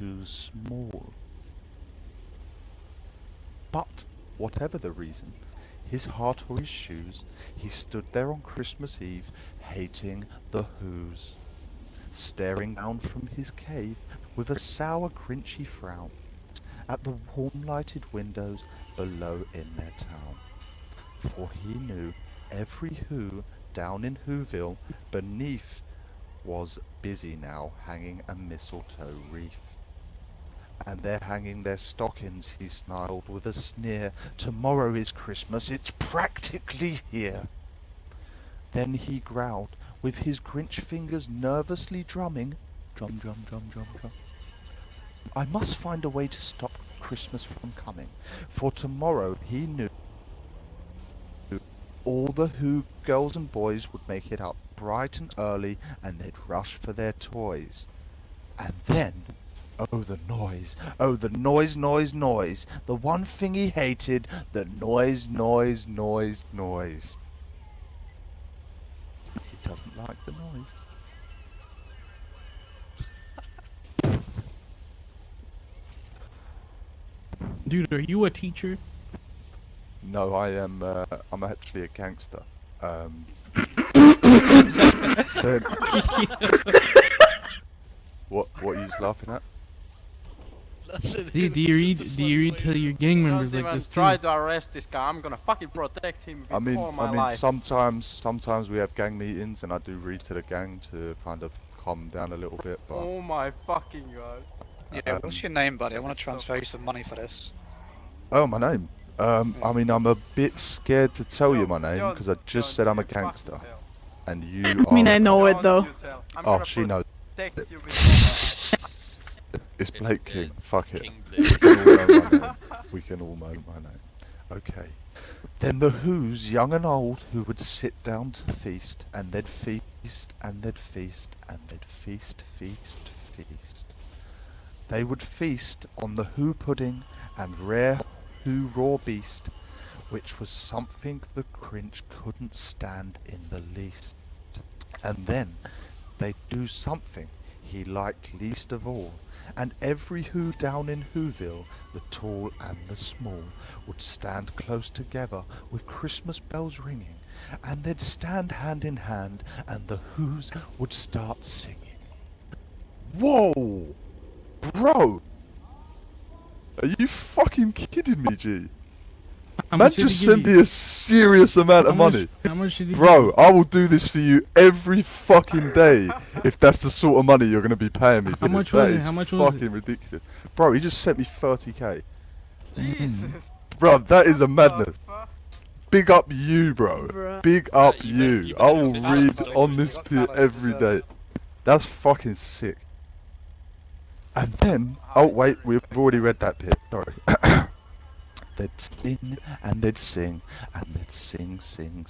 too small. But, whatever the reason, his heart or his shoes, he stood there on Christmas Eve, hating the Who's, staring down from his cave with a sour, grinchy frown at the warm-lighted windows below in their town. For he knew every Who down in Whoville beneath was busy now hanging a mistletoe wreath. And they're hanging their stockings, he snarled with a sneer. Tomorrow is Christmas, it's practically here. Then he growled, with his Grinch fingers nervously drumming, drum, drum, drum, drum, drum. I must find a way to stop Christmas from coming, for tomorrow he knew all the Who girls and boys would make it up bright and early, and they'd rush for their toys. And then, oh the noise, noise, the one thing he hated, the noise. He doesn't like the noise. Dude, are you a teacher? No, I'm actually a gangster. What are you laughing at? Do you read to your gang members like this too? Try to arrest this guy. I'm gonna fucking protect him with all my life. sometimes we have gang meetings and I do read to the gang to kind of calm them down a little bit, but... Oh my fucking god. Yeah, what's your name, buddy? I want to transfer you some money for this. Oh, my name? I mean, I'm a bit scared to tell you my name, because I just said I'm a gangster. And you are... I mean, I know it though. Oh, she knows. It's Blake King. Fuck it. We can all know my name. Okay. Then the Who's, young and old, who would sit down to feast, and they'd feast, and they'd feast, and they'd feast. They would feast on the Who pudding and rare Who raw beast, which was something the Grinch couldn't stand in the least. And then they'd do something he liked least of all, and every Who down in Whoville, the tall and the small, would stand close together with Christmas bells ringing, and they'd stand hand in hand, and the Who's would start singing. Whoa! Bro! Are you fucking kidding me, G? Man just sent me a serious amount of money. How much did he Bro, I will do this for you every fucking day if that's the sort of money you're going to be paying me for this. How much was it? Fucking ridiculous. Bro, he just sent me 30k. Jesus. Bro, that is a madness. Big up you, bro. Big up you. I will read on this Pier every day. That's fucking sick. And then, oh wait, we've already read that bit. Sorry. They'd sing, and they'd sing, and they'd sing.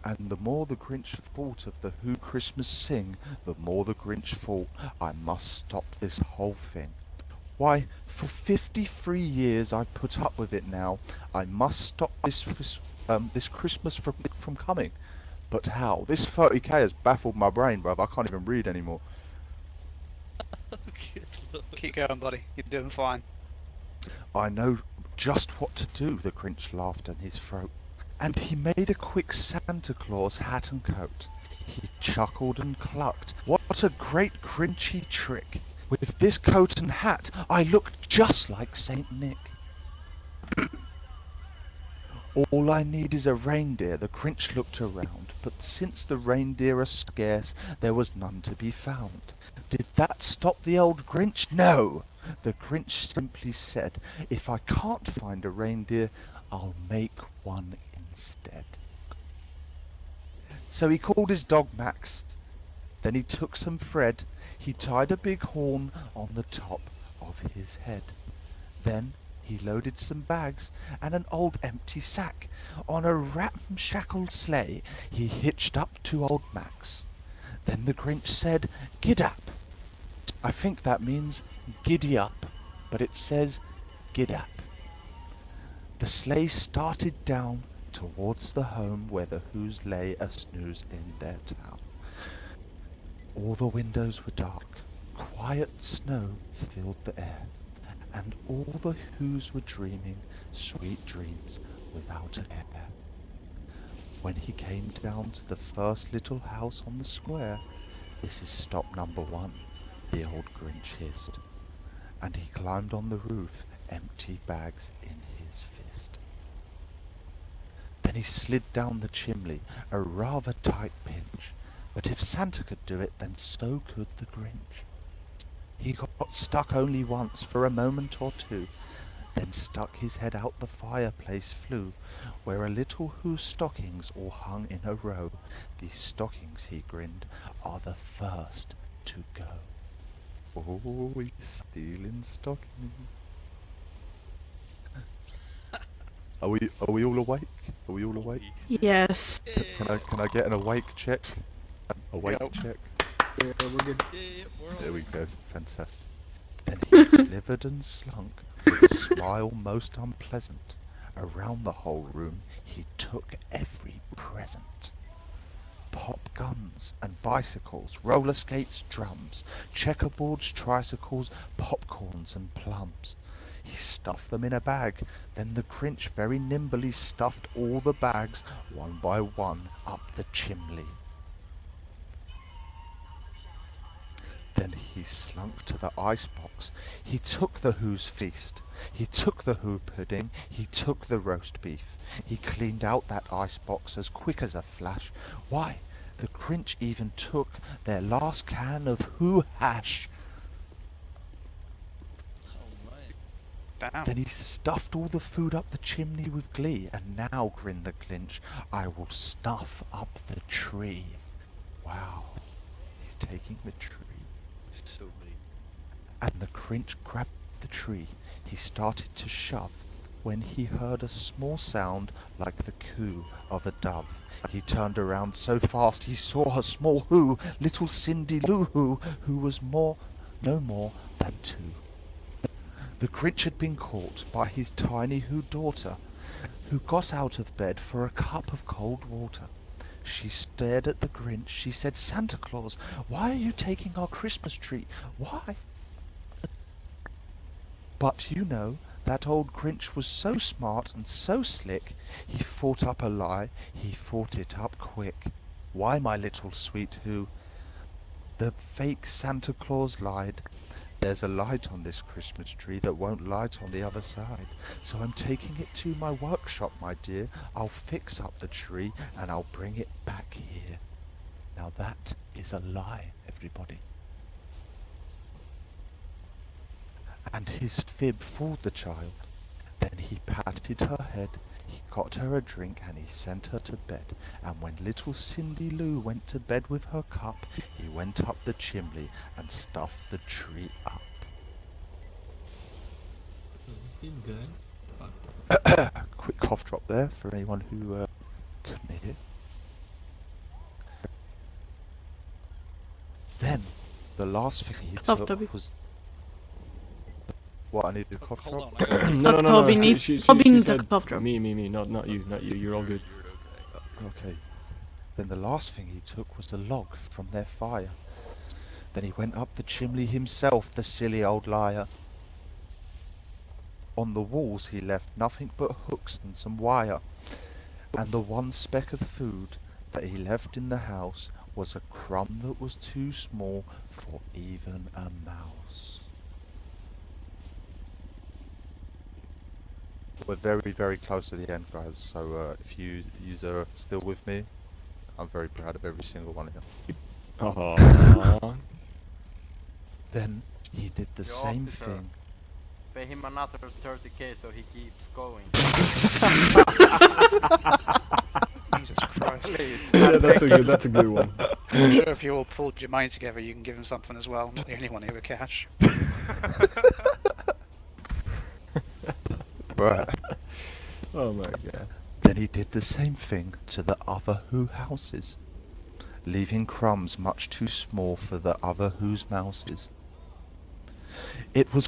And the more the Grinch thought of the Who Christmas sing, the more the Grinch thought, I must stop this whole thing. Why, for 53 years I've put up with it now. I must stop this Christmas from coming. But how? This 30k has baffled my brain, bruv. I can't even read anymore. Keep going, buddy. You're doing fine. I know just what to do, the Grinch laughed in his throat. And he made a quick Santa Claus hat and coat. He chuckled and clucked. What a great Grinchy trick! With this coat and hat, I look just like Saint Nick. All I need is a reindeer, the Grinch looked around, but since the reindeer are scarce, there was none to be found. Did that stop the old Grinch? No! The Grinch simply said, if I can't find a reindeer, I'll make one instead. So he called his dog Max. Then he took some thread. He tied a big horn on the top of his head. Then he loaded some bags and an old empty sack. On a ramshackle sleigh he hitched up to old Max. Then the Grinch said, "Gid-up." I think that means giddy up, but it says gid-up. The sleigh started down towards the home where the Who's lay a snooze in their town. All the windows were dark, quiet snow filled the air, and all the Whos were dreaming sweet dreams without a care. When he came down to the first little house on the square, "This is stop number 1, the old Grinch hissed, and he climbed on the roof, empty bags in his fist. Then he slid down the chimney, a rather tight pinch, but if Santa could do it, then so could the Grinch. He got stuck only once, for a moment or two, then stuck his head out the fireplace flue, where a little Who's stockings all hung in a row. These stockings, he grinned, are the first to go. Oh, he's stealing stockings. Are we all awake? Are we all awake? Yes. Can I get an awake check? Awake check. Yeah, we're good. There we go. Fantastic. Then he slivered and slunk with a smile most unpleasant. Around the whole room he took every present. Pop guns and bicycles, roller skates, drums, checkerboards, tricycles, popcorns and plums. He stuffed them in a bag, then the Grinch very nimbly stuffed all the bags, one by one, up the chimney. Then he slunk to the icebox. He took the Who's feast. He took the Who pudding. He took the roast beef. He cleaned out that icebox as quick as a flash. Why, the Grinch even took their last can of Who hash. Damn. Then he stuffed all the food up the chimney with glee, and now, grinned the Grinch, I will snuff up the tree. Wow, he's taking the tree. So mean. And the Grinch grabbed the tree. He started to shove, when he heard a small sound like the coo of a dove. He turned around so fast he saw her small Who, little Cindy Lou who was no more than 2. The Grinch had been caught by his tiny Who daughter, who got out of bed for a cup of cold water. She stared at the Grinch. She said, Santa Claus, why are you taking our Christmas tree? Why? But you know, that old Grinch was so smart and so slick, he fought up a lie, he fought it up quick. Why, my little sweet Who? The fake Santa Claus lied. There's a light on this Christmas tree that won't light on the other side. So I'm taking it to my workshop, my dear. I'll fix up the tree and I'll bring it back here. Now that is a lie, everybody. And his fib fooled the child. Then he patted her head, he got her a drink, and he sent her to bed. And when little Cindy Lou went to bed with her cup, he went up the chimney and stuffed the tree up. It's been good. Quick cough drop there for anyone who couldn't hear. Then, the last thing he Cough, took Toby. was... What, I needed a cough Hold drop? on. No, Toby needs- Toby needs a said cough drop. Me, not you, you're all good. Okay. Then the last thing he took was a log from their fire. Then he went up the chimney himself, the silly old liar. On the walls he left nothing but hooks and some wire. And the one speck of food that he left in the house was a crumb that was too small for even a mouse. We're very, very close to the end, guys, so if you are still with me, I'm very proud of every single one of you. Oh. Then he did the Your same officer. thing. Pay him another 30k so he keeps going. Jesus Christ. Please. Yeah, that's a good one. I'm sure if you all pulled your money together, you can give him something as well. I'm not the only one here with cash. Right. Oh my god. Then he did the same thing to the other Who houses, leaving crumbs much too small for the other Who's mouses. It was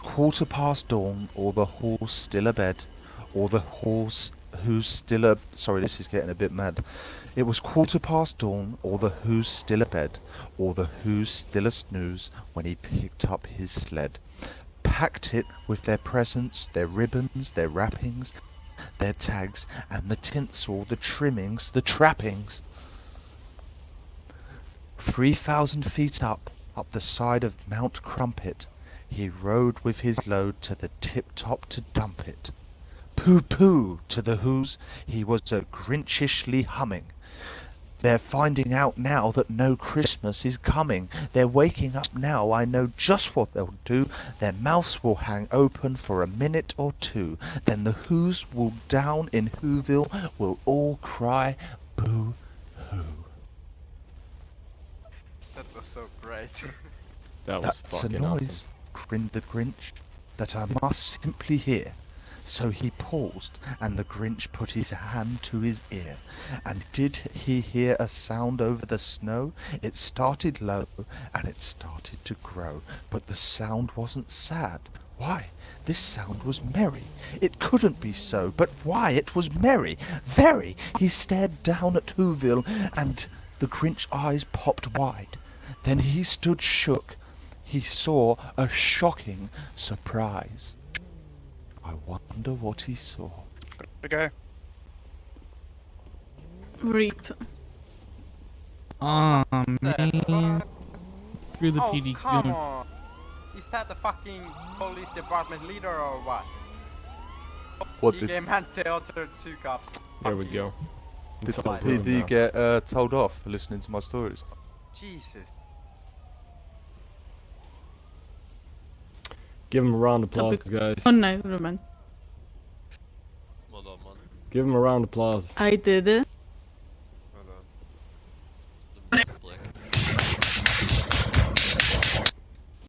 dawn, all the halls still abed, all the halls who's still a... Sorry, this is getting a bit mad. It was dawn, or the who's still abed, or the who's still a snooze, when he picked up his sled. Packed it with their presents, their ribbons, their wrappings, their tags, and the tinsel, the trimmings, the trappings. 3,000 feet up the side of Mount Crumpet, he rode with his load to the tip-top to dump it. Pooh-pooh to the who's, he was a grinchishly humming. They're finding out now that no Christmas is coming. They're waking up now, I know just what they'll do. Their mouths will hang open for a minute or two. Then the who's will down in Whoville will all cry boo-hoo. That was so great. That was That's a fucking noise, awesome. grinned the Grinch, that I must simply hear. So he paused, and the Grinch put his hand to his ear. And did he hear a sound over the snow? It started low, and it started to grow, but the sound wasn't sad. Why, this sound was merry. It couldn't be so, but why, it was merry, very. He stared down at Whoville, and the Grinch eyes popped wide. Then he stood shook. He saw a shocking surprise. I wonder what he saw. We go. Reap. Aw, The man. fuck? Screw the Oh, PD. come on. Is that the fucking police department leader or what? What He did, gave man Theater 2 cup. There we go. did It's the all ruined PD now. get told off for listening to my stories? Jesus. Give him a round of applause, Topic- guys. Oh, never mind. Give him a round of applause. I did it.